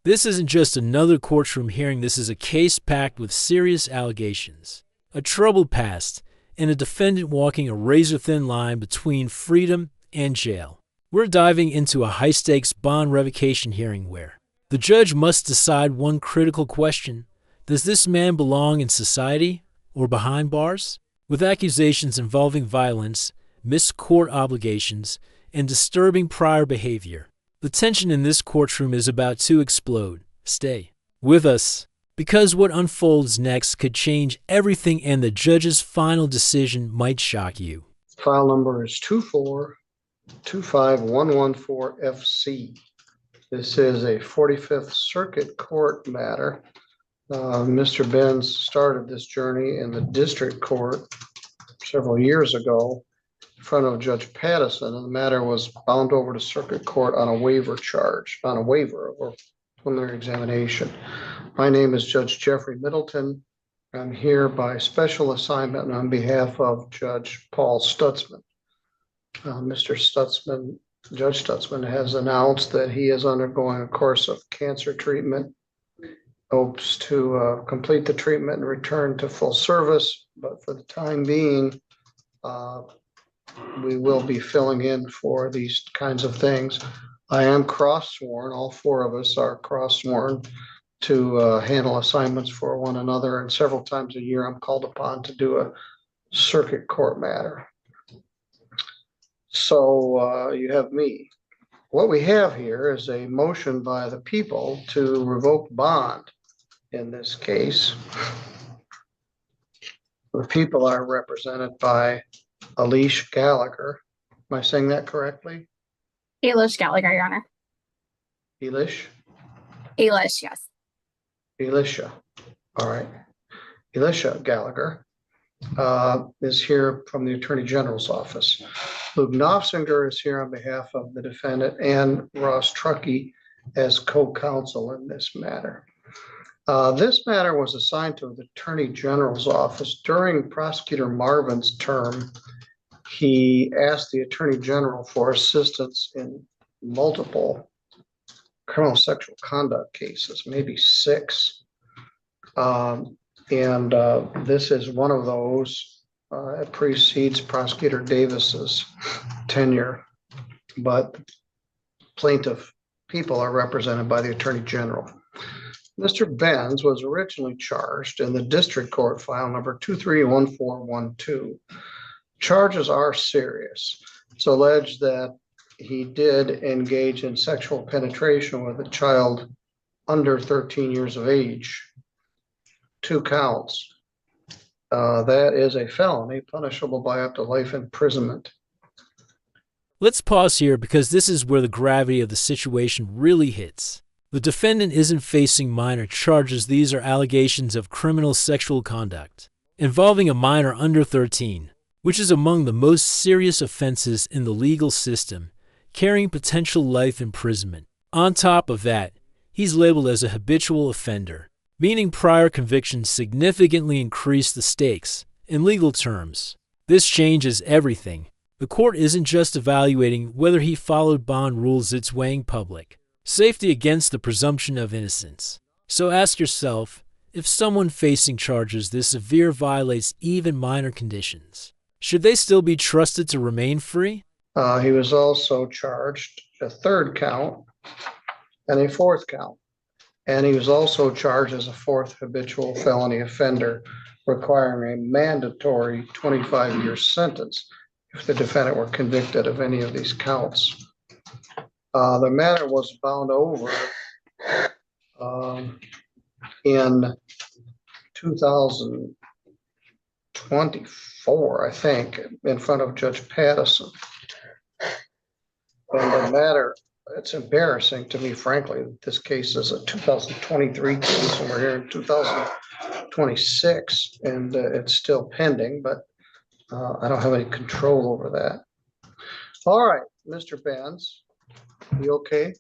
This isn't just another courtroom hearing, this is a case packed with serious allegations, a troubled past, and a defendant walking a razor-thin line between freedom and jail. We're diving into a high-stakes bond revocation hearing where the judge must decide one critical question: does this man belong in society or behind bars? With accusations involving violence, missed court obligations, and disturbing prior behavior, the tension in this courtroom is about to explode. Stay with us, because what unfolds next could change everything, and the judge's final decision might shock you. File number is 2425114FC. This is a 45th Circuit Court matter. Mr. Benz started this journey in the district court several years ago in front of Judge Pattison, and the matter was bound over to circuit court on a waiver of preliminary examination. My name is Judge Jeffrey Middleton. I'm here by special assignment on behalf of Judge Paul Stutzman. Judge Stutzman has announced that he is undergoing a course of cancer treatment, hopes to complete the treatment and return to full service, but for the time being, we will be filling in for these kinds of things. I am cross-sworn, all four of us are cross-sworn to handle assignments for one another, and several times a year I'm called upon to do a circuit court matter. So you have me. What we have here is a motion by the people to revoke bond in this case. The people are represented by Elish Gallagher. Am I saying that correctly? Elish Gallagher, Your Honor. Elish? Elish, yes. Elisha. All right. Elisha Gallagher is here from the Attorney General's office. Luke Knopfinger is here on behalf of the defendant, and Ross Truckee as co-counsel in this matter. This matter was assigned to the Attorney General's office during Prosecutor Marvin's term. He asked the Attorney General for assistance in multiple criminal sexual conduct cases, maybe 6. This is one of those. It precedes Prosecutor Davis's tenure, but plaintiff people are represented by the Attorney General. Mr. Benz was originally charged in the district court file number 231412. Charges are serious. It's alleged that he did engage in sexual penetration with a child under 13 years of age. 2 counts. That is a felony punishable by up to life imprisonment. Let's pause here, because this is where the gravity of the situation really hits. The defendant isn't facing minor charges. These are allegations of criminal sexual conduct involving a minor under 13, which is among the most serious offenses in the legal system, carrying potential life imprisonment. On top of that, he's labeled as a habitual offender, meaning prior convictions significantly increase the stakes. In legal terms, this changes everything. The court isn't just evaluating whether he followed bond rules, it's weighing public safety against the presumption of innocence. So ask yourself, if someone facing charges this severe violates even minor conditions, should they still be trusted to remain free? He was also charged a 3rd count and a 4th count. And he was also charged as a 4th habitual felony offender, requiring a mandatory 25-year sentence if the defendant were convicted of any of these counts. The matter was bound over in 2024, I think, in front of Judge Pattison. And the matter, it's embarrassing to me, frankly, that this case is a 2023 case and we're here in 2026 and it's still pending, but I don't have any control over that. All right, Mr. Benz, you okay?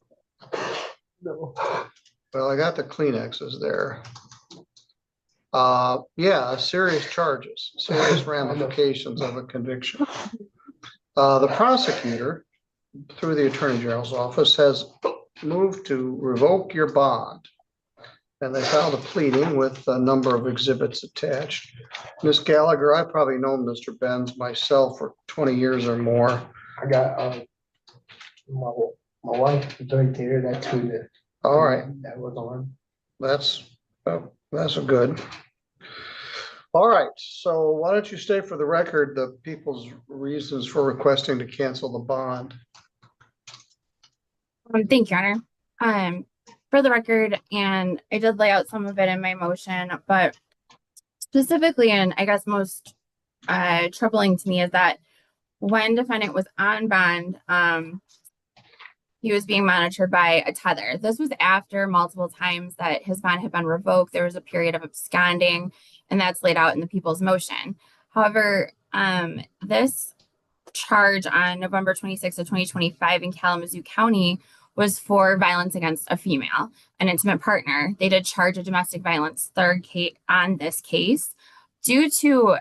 No. Well, I got the Kleenexes there. Yeah, serious charges, serious ramifications of a conviction. The prosecutor, through the Attorney General's office, has moved to revoke your bond. And they filed a pleading with a number of exhibits attached. Ms. Gallagher, I've probably known Mr. Benz myself for 20 years or more. I got my wife is right there. That's who All right, that was on. that's a good. All right, so why don't you state for the record the people's reasons for requesting to cancel the bond? Thank you, Your Honor. For the record, and I did lay out some of it in my motion, but specifically, and I guess most troubling to me is that when defendant was on bond, he was being monitored by a tether. This was after multiple times that his bond had been revoked. There was a period of absconding, and that's laid out in the people's motion. However, this charge on November 26th of 2025 in Kalamazoo County was for violence against a female, an intimate partner. They did charge a domestic violence third case on this case. Due to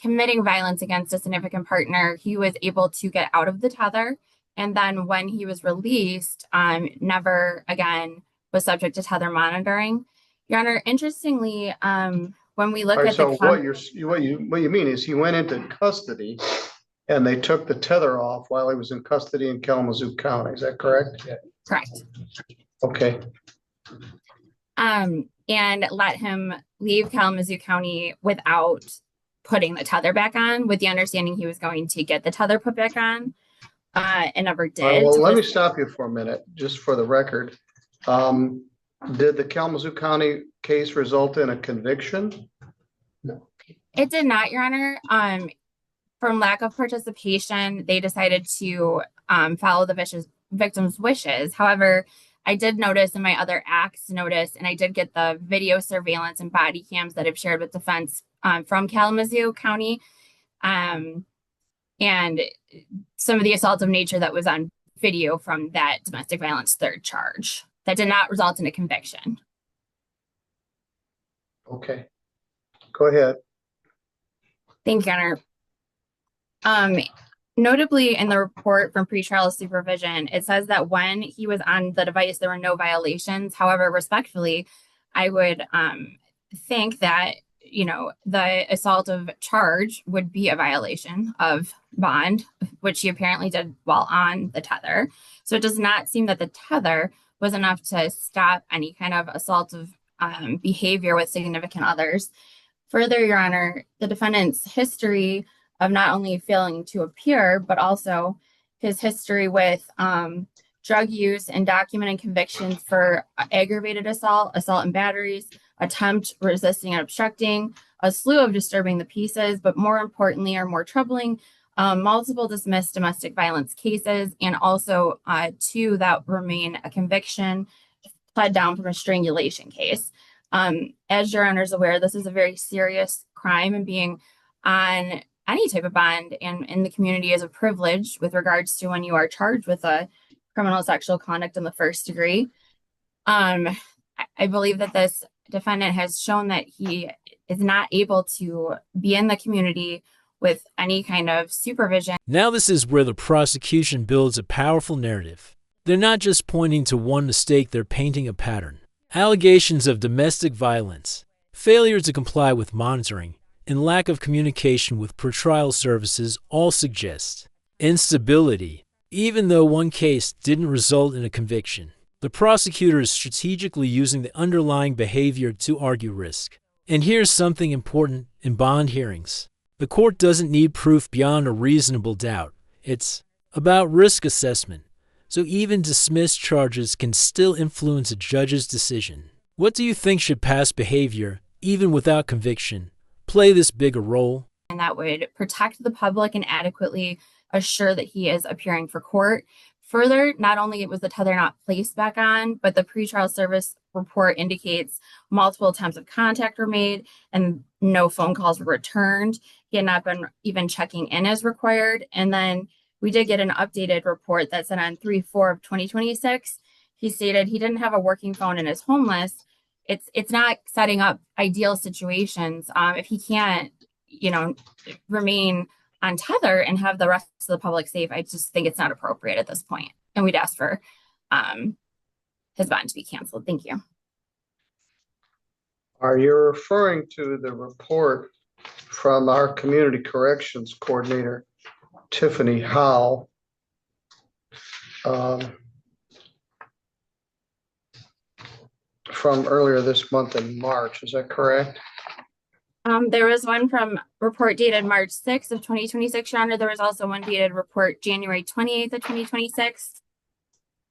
committing violence against a significant partner, he was able to get out of the tether. And then when he was released, never again was subject to tether monitoring. Your Honor, interestingly, when we look at so what you mean is he went into custody and they took the tether off while he was in custody in Kalamazoo County. Is that correct? Yeah. Correct. Okay. And let him leave Kalamazoo County without putting the tether back on, with the understanding he was going to get the tether put back on, and never did. All right, well, let me stop you for a minute, just for the record. Did the Kalamazoo County case result in a conviction? No. It did not, Your Honor. From lack of participation, they decided to follow the victim's wishes. However, I did notice in my other acts notice, and I did get the video surveillance and body cams that I've shared with defense from Kalamazoo County, and some of the assault of nature that was on video from that domestic violence third charge. That did not result in a conviction. Okay, go ahead. Thank you, Your Honor. Notably, in the report from pretrial supervision, it says that when he was on the device, there were no violations. However, respectfully, I would think that, you know, the assault of charge would be a violation of bond, which he apparently did while on the tether. So it does not seem that the tether was enough to stop any kind of assault of behavior with significant others. Further, Your Honor, the defendant's history of not only failing to appear, but also his history with drug use and documented convictions for aggravated assault, assault and batteries, attempt, resisting and obstructing, a slew of disturbing the pieces, but more importantly or more troubling, multiple dismissed domestic violence cases, and also two that remain a conviction pled down from a strangulation case. As Your Honor is aware, this is a very serious crime, and being on any type of bond and in the community is a privilege with regards to when you are charged with a criminal sexual conduct in the first degree. I believe that this defendant has shown that he is not able to be in the community with any kind of supervision. Now this is where the prosecution builds a powerful narrative. They're not just pointing to one mistake, they're painting a pattern. Allegations of domestic violence, failure to comply with monitoring, and lack of communication with pretrial services all suggest instability. Even though one case didn't result in a conviction, the prosecutor is strategically using the underlying behavior to argue risk. And here's something important in bond hearings. The court doesn't need proof beyond a reasonable doubt. It's about risk assessment. So even dismissed charges can still influence a judge's decision. What do you think should past behavior, even without conviction, play this big a role? And that would protect the public and adequately assure that he is appearing for court. Further, not only was the tether not placed back on, but the pretrial service report indicates multiple attempts of contact were made and no phone calls were returned. He had not been even checking in as required. And then we did get an updated report that said on 3/4 of 2026, he stated he didn't have a working phone and is homeless. It's not setting up ideal situations. If he can't, you know, remain on tether and have the rest of the public safe, I just think it's not appropriate at this point. And we'd ask for his bond to be canceled. Thank you. Are you referring to the report from our community corrections coordinator, Tiffany Howe? From earlier this month in March, is that correct? There was one from report dated March 6th of 2026, Your Honor. There was also one dated report January 28th of 2026.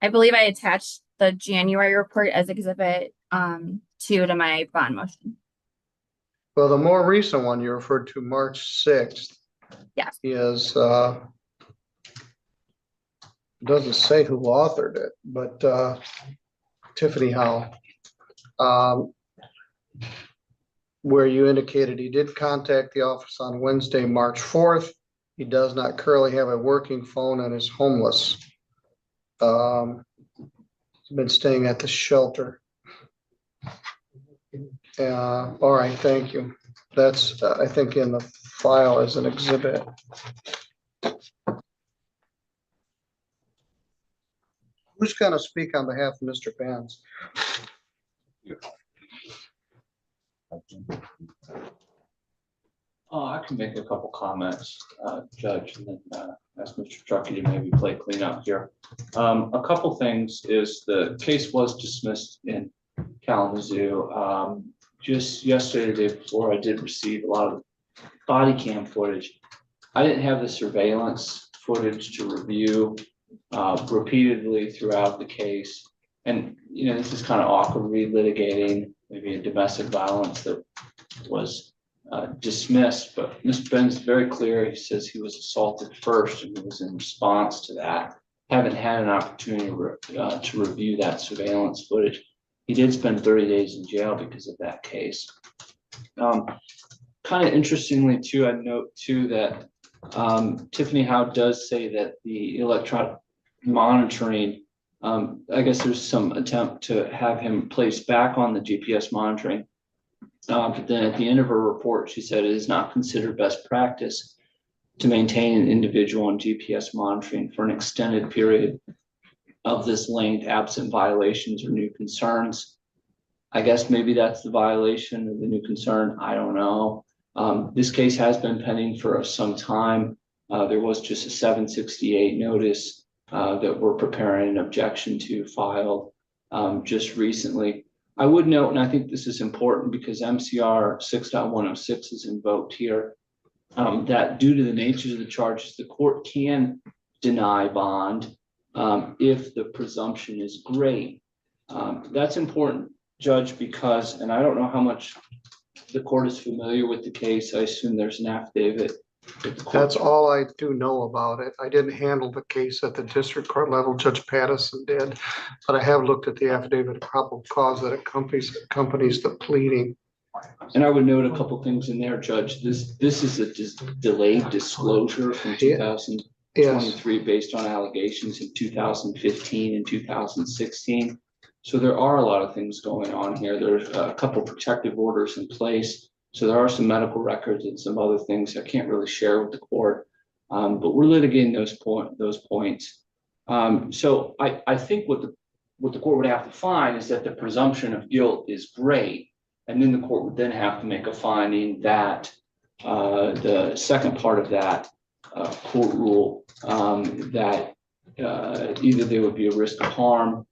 I believe I attached the January report as exhibit 2 to my bond motion. Well, the more recent one you referred to, March 6th. Yes. Is doesn't say who authored it, but Tiffany Howe, where you indicated he did contact the office on Wednesday, March 4th. He does not currently have a working phone and is homeless. He's been staying at the shelter. All right, thank you. That's, I think, in the file as an exhibit. Who's going to speak on behalf of Mr. Benz? I can make a couple comments, Judge, and then ask Mr. Truckee to maybe play cleanup here. A couple things is the case was dismissed in Kalamazoo. Just yesterday, the day before, I did receive a lot of body cam footage. I didn't have the surveillance footage to review repeatedly throughout the case. And, you know, this is kind of awkward relitigating maybe a domestic violence that was dismissed, but Mr. Ben's is very clear. He says he was assaulted first and it was in response to that. Haven't had an opportunity to review that surveillance footage. He did spend 30 days in jail because of that case. Kind of interestingly too, I note too that Tiffany Howe does say that the electronic monitoring, I guess there's some attempt to have him placed back on the GPS monitoring. But then at the end of her report, she said it is not considered best practice to maintain an individual on GPS monitoring for an extended period of this length, absent violations or new concerns. I guess maybe that's the violation of the new concern. I don't know. This case has been pending for some time. There was just a 768 notice that we're preparing an objection to filed just recently. I would note, and I think this is important because MCR 6.106 is invoked here, that due to the nature of the charges, the court can deny bond if the presumption is great. That's important, Judge, because, and I don't know how much the court is familiar with the case. I assume there's an affidavit. That's all I do know about it. I didn't handle the case at the district court level. Judge Pattison did, but I have looked at the affidavit of probable cause that accompanies the pleading. And I would note a couple things in there, Judge. This is a delayed disclosure from 2023 yes. Based on allegations in 2015 and 2016. So there are a lot of things going on here. There's a couple protective orders in place. So there are some medical records and some other things I can't really share with the court, but we're litigating those points. So I think what the court would have to find is that the presumption of guilt is great, and then the court would then have to make a finding that the second part of that court rule that either there would be a risk of harm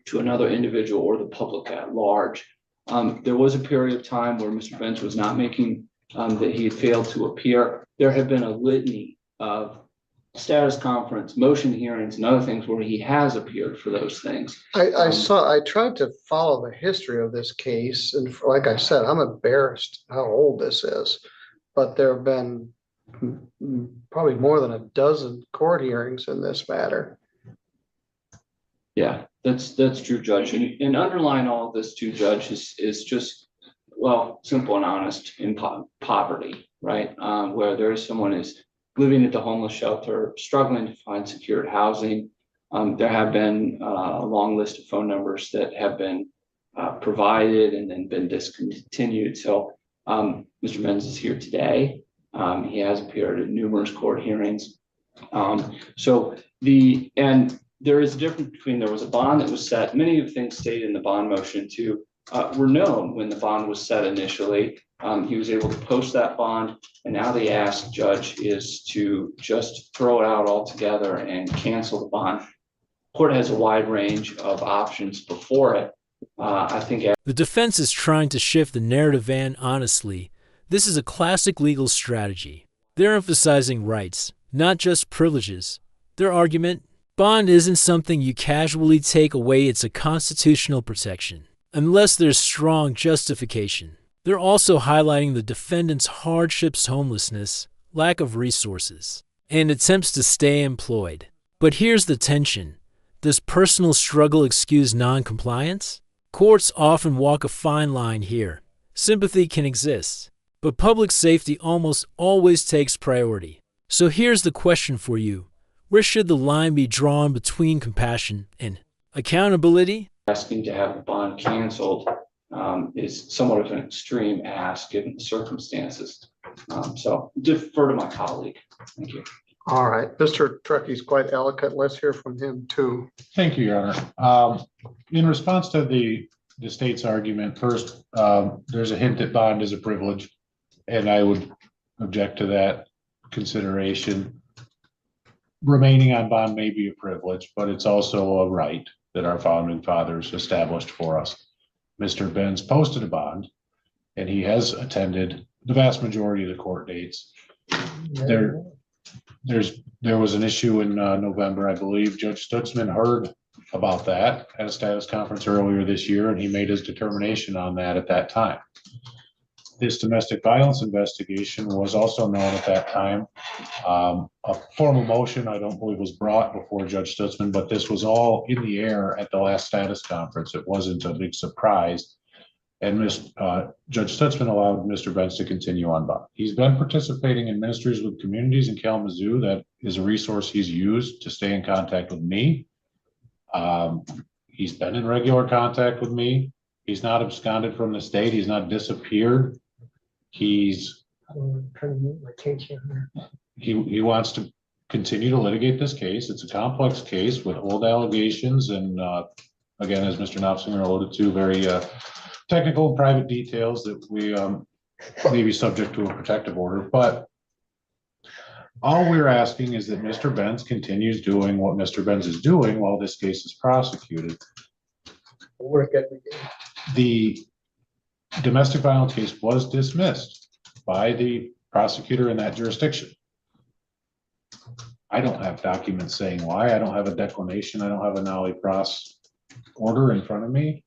to another individual or the public at large. There was a period of time where Mr. Benz was not making, that he had failed to appear. There have been a litany of status conference, motion hearings, and other things where he has appeared for those things. I tried to follow the history of this case, and like I said, I'm embarrassed how old this is, but there have been probably more than a dozen court hearings in this matter. Yeah, that's true, Judge. And underlying all of this too, Judge, is just, well, simple and honest in poverty, right? Where there is someone is living at the homeless shelter, struggling to find secured housing. There have been a long list of phone numbers that have been provided and then been discontinued. So Mr. Benz is here today. He has appeared at numerous court hearings. there is a difference between there was a bond that was set. Many of the things stated in the bond motion too were known when the bond was set initially. He was able to post that bond, and now the ask judge is to just throw it out altogether and cancel the bond. Court has a wide range of options before it. I think the defense is trying to shift the narrative, and honestly, this is a classic legal strategy. They're emphasizing rights, not just privileges. Their argument: bond isn't something you casually take away, it's a constitutional protection, unless there's strong justification. They're also highlighting the defendant's hardships, homelessness, lack of resources, and attempts to stay employed. But here's the tension. Does personal struggle excuse non-compliance? Courts often walk a fine line here. Sympathy can exist, but public safety almost always takes priority. So here's the question for you. Where should the line be drawn between compassion and accountability? asking to have the bond canceled is somewhat of an extreme ask given the circumstances. So defer to my colleague. Thank you. All right, Mr. Truckey's quite eloquent. Let's hear from him too. Thank you, Your Honor. In response to the state's argument, first, there's a hint that bond is a privilege, and I would object to that consideration. Remaining on bond may be a privilege, but it's also a right that our founding fathers established for us. Mr. Benz posted a bond, and he has attended the vast majority of the court dates. There was an issue in November, I believe. Judge Stutzman heard about that at a status conference earlier this year, and he made his determination on that at that time. This domestic violence investigation was also known at that time. A formal motion, I don't believe, was brought before Judge Stutzman, but this was all in the air at the last status conference. It wasn't a big surprise. And Judge Stutzman allowed Mr. Benz to continue on bond. He's been participating in Ministries with Communities in Kalamazoo. That is a resource he's used to stay in contact with me. He's been in regular contact with me. He's not absconded from the state. He's not disappeared. He wants to continue to litigate this case. It's a complex case with old allegations and again, as Mr. Knopfsinger alluded to, very technical and private details that we may be subject to a protective order. But all we're asking is that Mr. Benz continues doing what Mr. Benz is doing while this case is prosecuted. Work every day. The domestic violence case was dismissed by the prosecutor in that jurisdiction. I don't have documents saying why. I don't have a declination. I don't have a nollie pros order in front of me.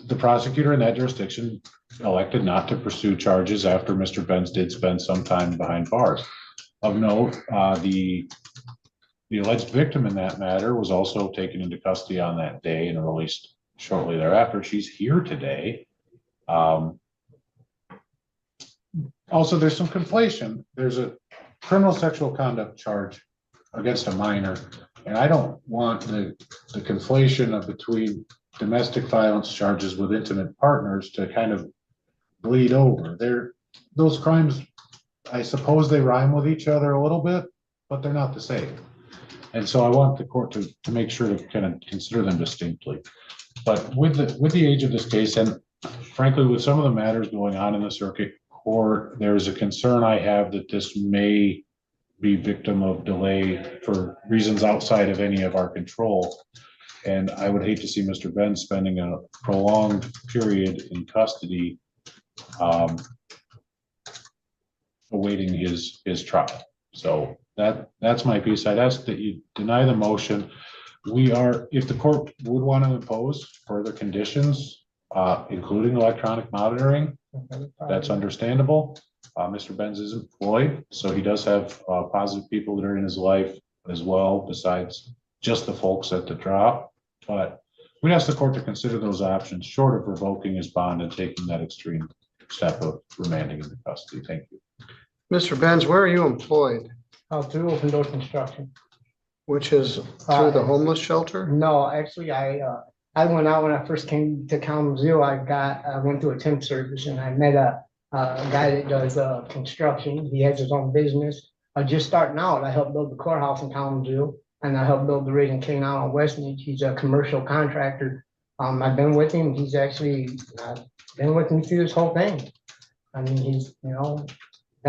The prosecutor in that jurisdiction elected not to pursue charges after Mr. Benz did spend some time behind bars. Of note, the alleged victim in that matter was also taken into custody on that day and released shortly thereafter. She's here today. Also, there's some conflation. There's a criminal sexual conduct charge against a minor, and I don't want the conflation of between domestic violence charges with intimate partners to kind of bleed over. Those crimes, I suppose they rhyme with each other a little bit, but they're not the same. And so I want the court to make sure to kind of consider them distinctly. But with the age of this case, and frankly, with some of the matters going on in the circuit court, there's a concern I have that this may be victim of delay for reasons outside of any of our control. And I would hate to see Mr. Benz spending a prolonged period in custody awaiting his trial. So that's my piece. I'd ask that you deny the motion. If the court would want to impose further conditions, including electronic monitoring, that's understandable. Mr. Benz is employed, so he does have positive people that are in his life as well, besides just the folks at the drop. But we'd ask the court to consider those options short of revoking his bond and taking that extreme step of remanding into custody. Thank you. Mr. Benz, where are you employed? Through Open Door Construction. Which is through the homeless shelter? No, actually, I went out when I first came to Kalamazoo. I went to a temp service and I met a guy that does construction. He has his own business. Just starting out, I helped build the courthouse in Kalamazoo. and I helped build the rig in King Island, Westmead. He's a commercial contractor. I've been with him. He's actually been with me through this whole thing. I mean, he's, been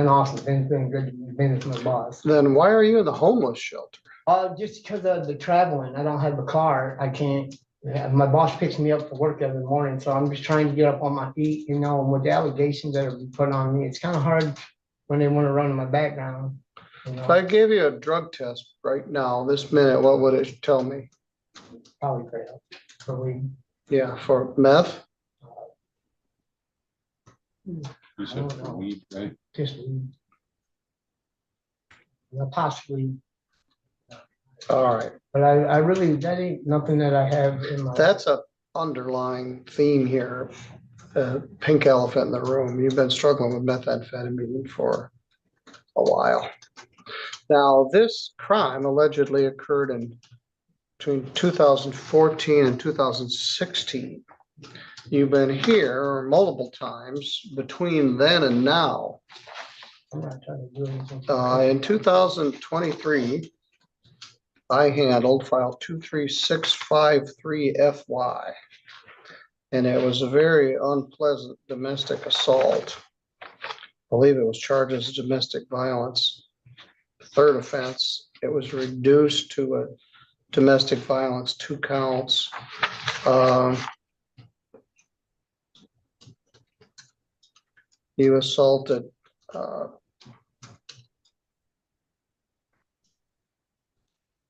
awesome, been good to me, been my boss. Then why are you in the homeless shelter? Just because of the traveling, I don't have a car. I can't, my boss picks me up for work every morning, so I'm just trying to get up on my feet, and with the allegations that are being put on me, it's kind of hard when they want to run my background. If I gave you a drug test right now, this minute, what would it tell me? Probably fail for weed. Yeah, for meth? You said for weed, right? Just weed. Possibly, All right. but I really, that ain't nothing that I have in my. That's a underlying theme here. Pink elephant in the room. You've been struggling with methamphetamine for a while. Now, this crime allegedly occurred between 2014 and 2016. You've been here multiple times between then and now. I'm not trying to do anything. In 2023, I handled file 23653FY. And it was a very unpleasant domestic assault. I believe it was charged as domestic violence. Third offense, it was reduced to a domestic violence, 2 counts. You assaulted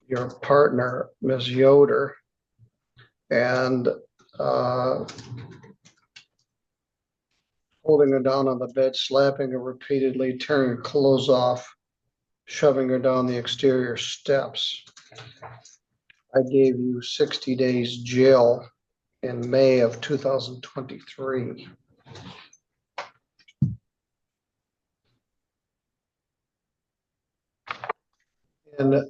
your partner, Ms. Yoder, and holding her down on the bed, slapping her repeatedly, tearing her clothes off, shoving her down the exterior steps. I gave you 60 days jail in May of 2023. In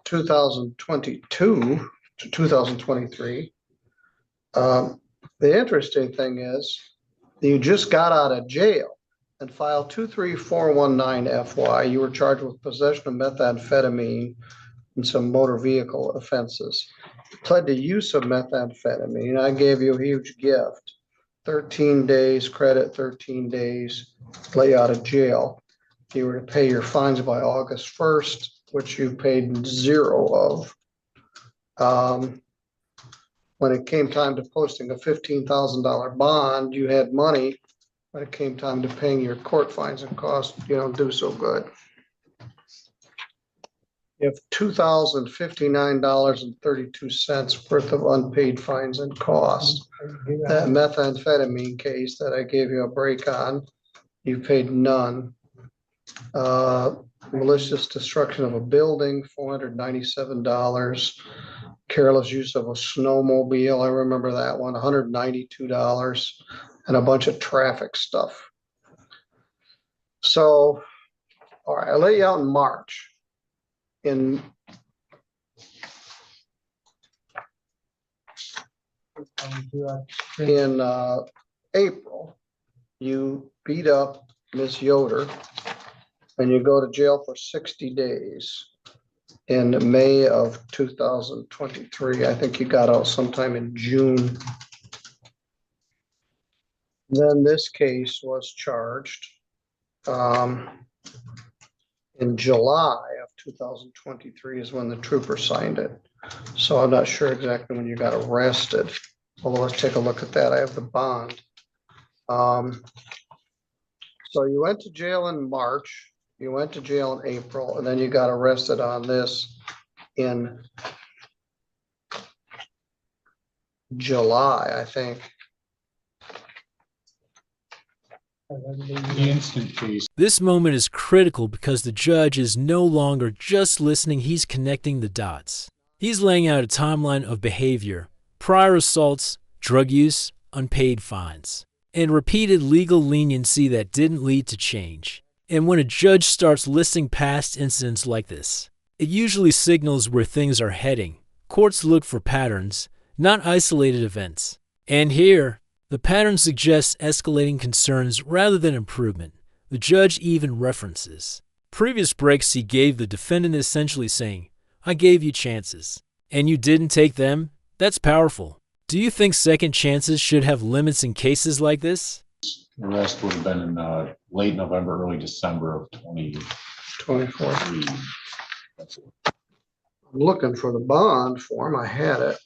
2022 to 2023, the interesting thing is you just got out of jail and filed 23419FY. You were charged with possession of methamphetamine and some motor vehicle offenses. Pled to use of methamphetamine. I gave you a huge gift. 13 days credit, 13 days lay out of jail. You were to pay your fines by August 1st, which you paid 0 of. When it came time to posting a $15,000 bond, you had money. When it came time to paying your court fines and costs, you don't do so good. You have $2,059.32 worth of unpaid fines and costs. That methamphetamine case that I gave you a break on, you paid none. Malicious destruction of a building, $497. Careless use of a snowmobile, I remember that one, $192, and a bunch of traffic stuff. So, all right, I let you out in March. In April, you beat up Miss Yoder and you go to jail for 60 days. In May of 2023, I think you got out sometime in June. Then this case was charged in July of 2023 is when the trooper signed it. So I'm not sure exactly when you got arrested. Although let's take a look at that. I have the bond. So you went to jail in March. You went to jail in April, and then you got arrested on this in July, I think. The instant case. This moment is critical because the judge is no longer just listening, he's connecting the dots. He's laying out a timeline of behavior, prior assaults, drug use, unpaid fines, and repeated legal leniency that didn't lead to change. And when a judge starts listing past incidents like this, it usually signals where things are heading. Courts look for patterns, not isolated events. And here, the pattern suggests escalating concerns rather than improvement. The judge even references previous breaks he gave the defendant, essentially saying, I gave you chances, and you didn't take them. That's powerful. Do you think second chances should have limits in cases like this? The rest would have been in late November, early December of 24. 23. I'm looking for the bond form. I had it.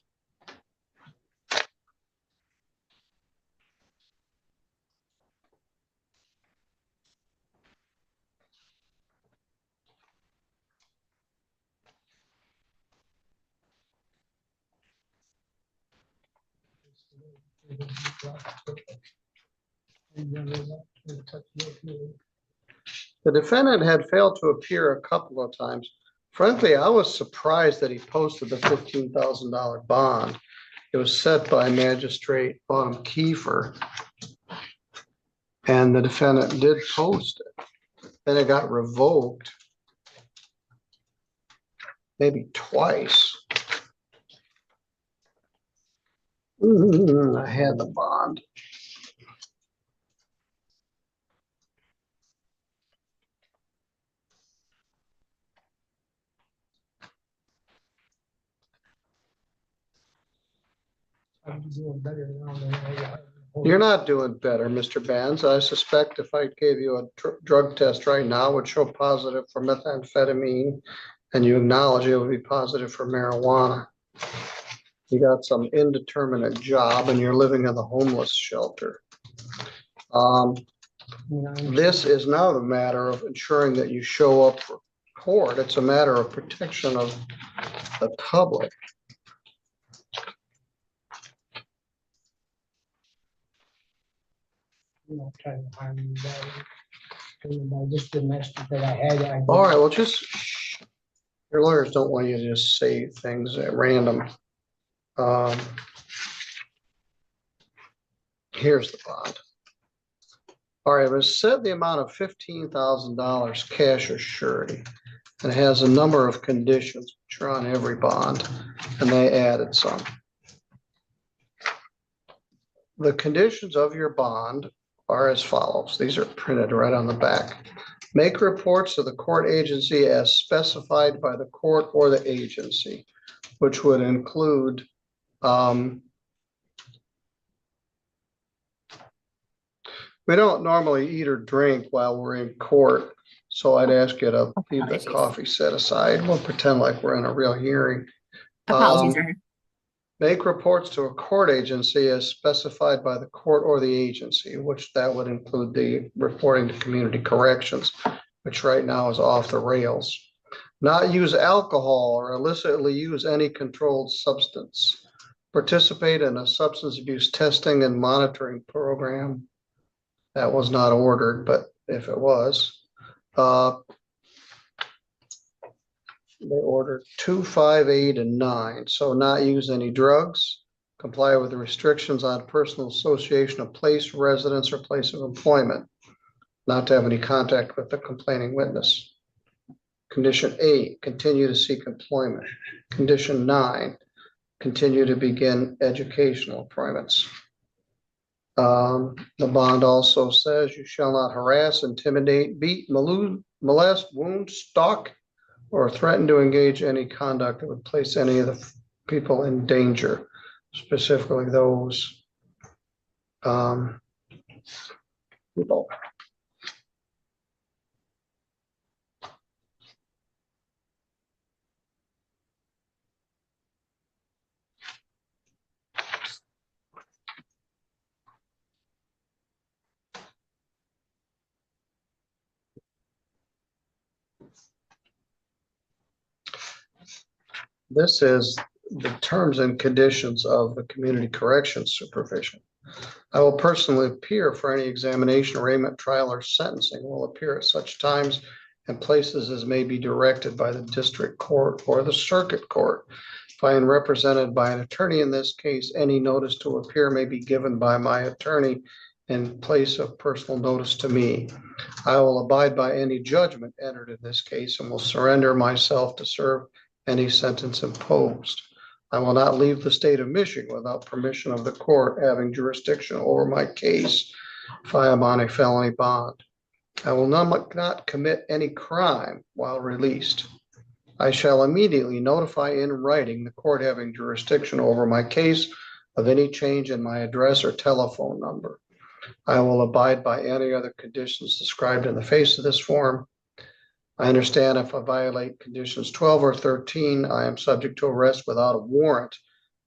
The defendant had failed to appear a couple of times. Frankly, I was surprised that he posted the $15,000 bond. It was set by Magistrate Autumn Kiefer. And the defendant did post it. Then it got revoked. Maybe twice. I had the bond. You're not doing better, Mr. Benz. I suspect if I gave you a drug test right now, it would show positive for methamphetamine, and you acknowledge it would be positive for marijuana. You got some indeterminate job and you're living in the homeless shelter. This is not a matter of ensuring that you show up for court. It's a matter of protection of the public. Just the message that I had. All right, well, just your lawyers don't want you to just say things at random. Here's the bond. All right, it was set the amount of $15,000 cash or surety, and it has a number of conditions which are on every bond, and they added some. The conditions of your bond are as follows. These are printed right on the back. Make reports to the court agency as specified by the court or the agency, which would include we don't normally eat or drink while we're in court, so I'd ask you to leave the coffee set aside. We'll pretend like we're in a real hearing. Apologies, Your Honor. Make reports to a court agency as specified by the court or the agency, which that would include the reporting to community corrections, which right now is off the rails. Not use alcohol or illicitly use any controlled substance. Participate in a substance abuse testing and monitoring program. That was not ordered, but if it was, they ordered 2, 5, 8, and 9. So not use any drugs, comply with the restrictions on personal association of place, residence, or place of employment, not to have any contact with the complaining witness. Condition 8, continue to seek employment. Condition 9, continue to begin educational employments. The bond also says you shall not harass, intimidate, beat, molest, wound, stalk, or threaten to engage any conduct that would place any of the people in danger, specifically those people. This is the terms and conditions of the community corrections supervision. I will personally appear for any examination, arraignment, trial, or sentencing. Will appear at such times and places as may be directed by the district court or the circuit court. If I am represented by an attorney in this case, any notice to appear may be given by my attorney in place of personal notice to me. I will abide by any judgment entered in this case and will surrender myself to serve any sentence imposed. I will not leave the state of Michigan without permission of the court having jurisdiction over my case if I am on a felony bond. I will not commit any crime while released. I shall immediately notify in writing the court having jurisdiction over my case of any change in my address or telephone number. I will abide by any other conditions described in the face of this form. I understand if I violate conditions 12 or 13, I am subject to arrest without a warrant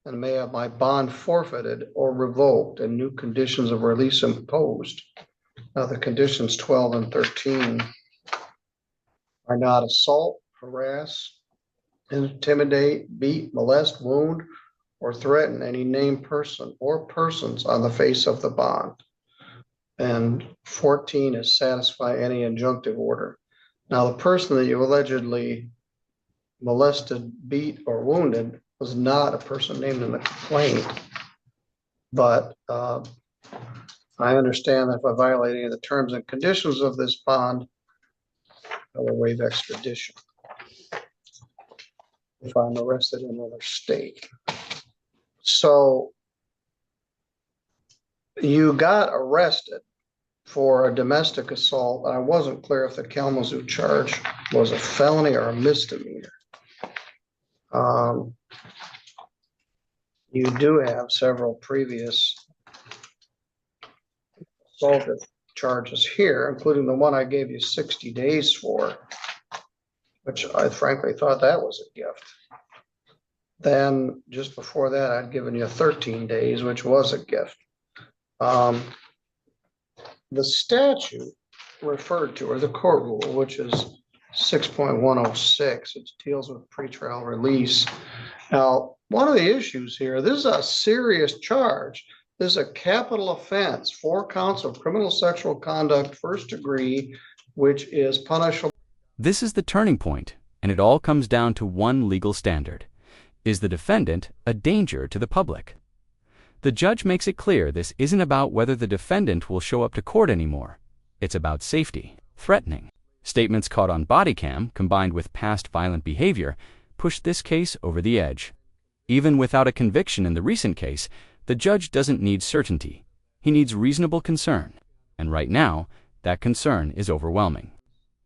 and may have my bond forfeited or revoked and new conditions of release imposed. Now, the conditions 12 and 13 are not assault, harass, intimidate, beat, molest, wound, or threaten any named person or persons on the face of the bond. And 14 is satisfy any injunctive order. Now, the person that you allegedly molested, beat, or wounded was not a person named in the complaint. But I understand that if I violate any of the terms and conditions of this bond, I will waive extradition if I'm arrested in another state. So you got arrested for a domestic assault. I wasn't clear if the Kalamazoo charge was a felony or a misdemeanor. You do have several previous assault charges here, including the one I gave you 60 days for, which I frankly thought that was a gift. Then just before that, I'd given you 13 days, which was a gift. The statute referred to, or the court rule, which is 6.106, it deals with pretrial release. Now, one of the issues here, this is a serious charge. This is a capital offense, 4 counts of criminal sexual conduct, first degree, which is punishable. This is the turning point, and it all comes down to one legal standard. Is the defendant a danger to the public? The judge makes it clear this isn't about whether the defendant will show up to court anymore. It's about safety, threatening. Statements caught on body cam, combined with past violent behavior, pushed this case over the edge. Even without a conviction in the recent case, the judge doesn't need certainty. He needs reasonable concern. And right now, that concern is overwhelming.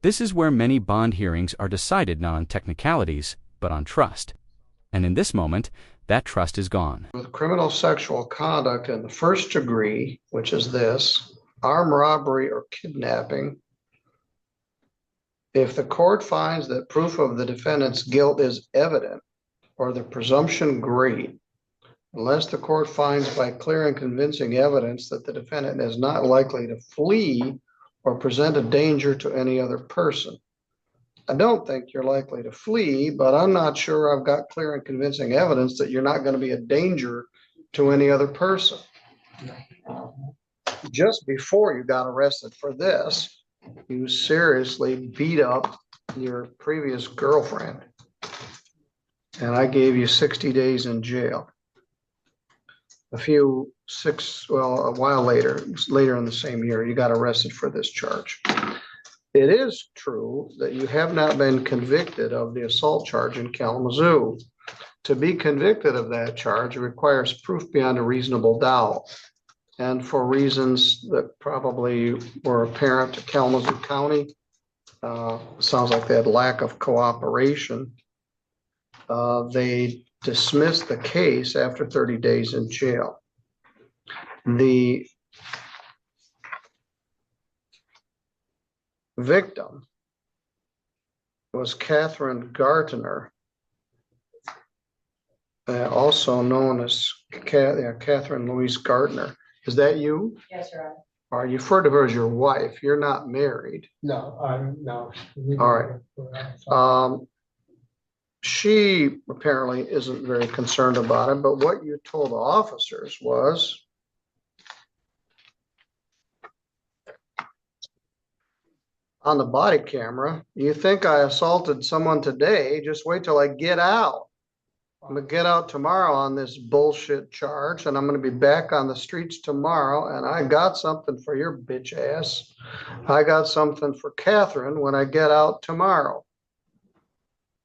This is where many bond hearings are decided not on technicalities, but on trust. And in this moment, that trust is gone. With criminal sexual conduct in the first degree, which is this, armed robbery or kidnapping, if the court finds that proof of the defendant's guilt is evident or the presumption great, unless the court finds by clear and convincing evidence that the defendant is not likely to flee or present a danger to any other person. I don't think you're likely to flee, but I'm not sure I've got clear and convincing evidence that you're not going to be a danger to any other person. Just before you got arrested for this, you seriously beat up your previous girlfriend. And I gave you 60 days in jail. A while later in the same year, you got arrested for this charge. It is true that you have not been convicted of the assault charge in Kalamazoo. To be convicted of that charge requires proof beyond a reasonable doubt. And for reasons that probably were apparent to Kalamazoo County, sounds like they had lack of cooperation. They dismissed the case after 30 days in jail. The victim was Catherine Gartner, also known as Catherine Louise Gartner. Is that you? Yes, sir. Or you refer to her as your wife. You're not married. No, no. All right. She apparently isn't very concerned about it, but what you told the officers was on the body camera, you think I assaulted someone today, just wait till I get out. I'm gonna get out tomorrow on this bullshit charge, and I'm gonna be back on the streets tomorrow, and I got something for your bitch ass. I got something for Catherine when I get out tomorrow.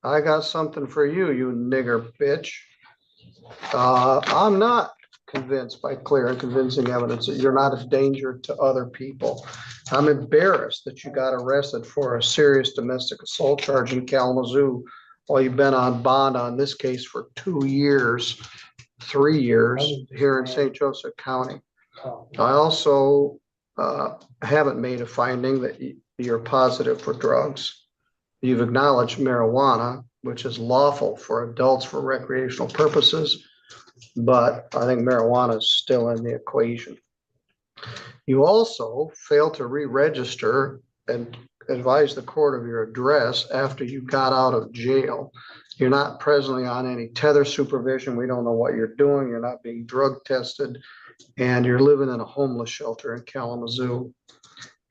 I got something for you, you nigger bitch. I'm not convinced by clear and convincing evidence that you're not a danger to other people. I'm embarrassed that you got arrested for a serious domestic assault charge in Kalamazoo Well, you've been on bond on this case for 2 years, 3 years here in St. Joseph County. Oh, I also haven't made a finding that you're positive for drugs. You've acknowledged marijuana, which is lawful for adults for recreational purposes, but I think marijuana is still in the equation. You also failed to re-register and advise the court of your address after you got out of jail. You're not presently on any tether supervision. We don't know what you're doing. You're not being drug tested, and you're living in a homeless shelter in Kalamazoo.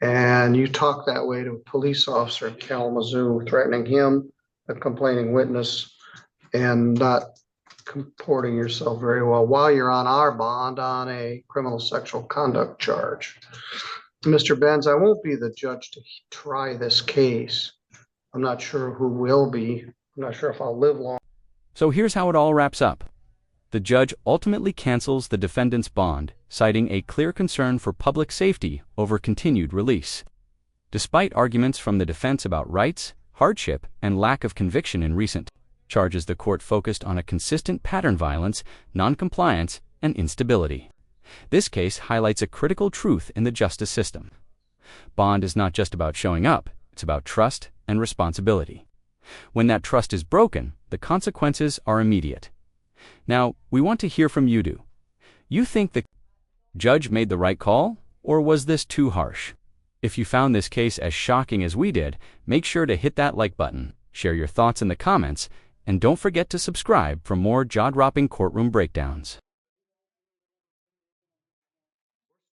And you talk that way to a police officer in Kalamazoo, threatening him, a complaining witness, and not comporting yourself very well while you're on our bond on a criminal sexual conduct charge. Mr. Benz, I won't be the judge to try this case. I'm not sure who will be. I'm not sure if I'll live long. So here's how it all wraps up. The judge ultimately cancels the defendant's bond, citing a clear concern for public safety over continued release. Despite arguments from the defense about rights, hardship, and lack of conviction in recent charges, the court focused on a consistent pattern violence, noncompliance, and instability. This case highlights a critical truth in the justice system. Bond is not just about showing up, it's about trust and responsibility. When that trust is broken, the consequences are immediate. Now, we want to hear from you. Do you think the judge made the right call, or was this too harsh? If you found this case as shocking as we did, make sure to hit that like button, share your thoughts in the comments, and don't forget to subscribe for more jaw-dropping courtroom breakdowns.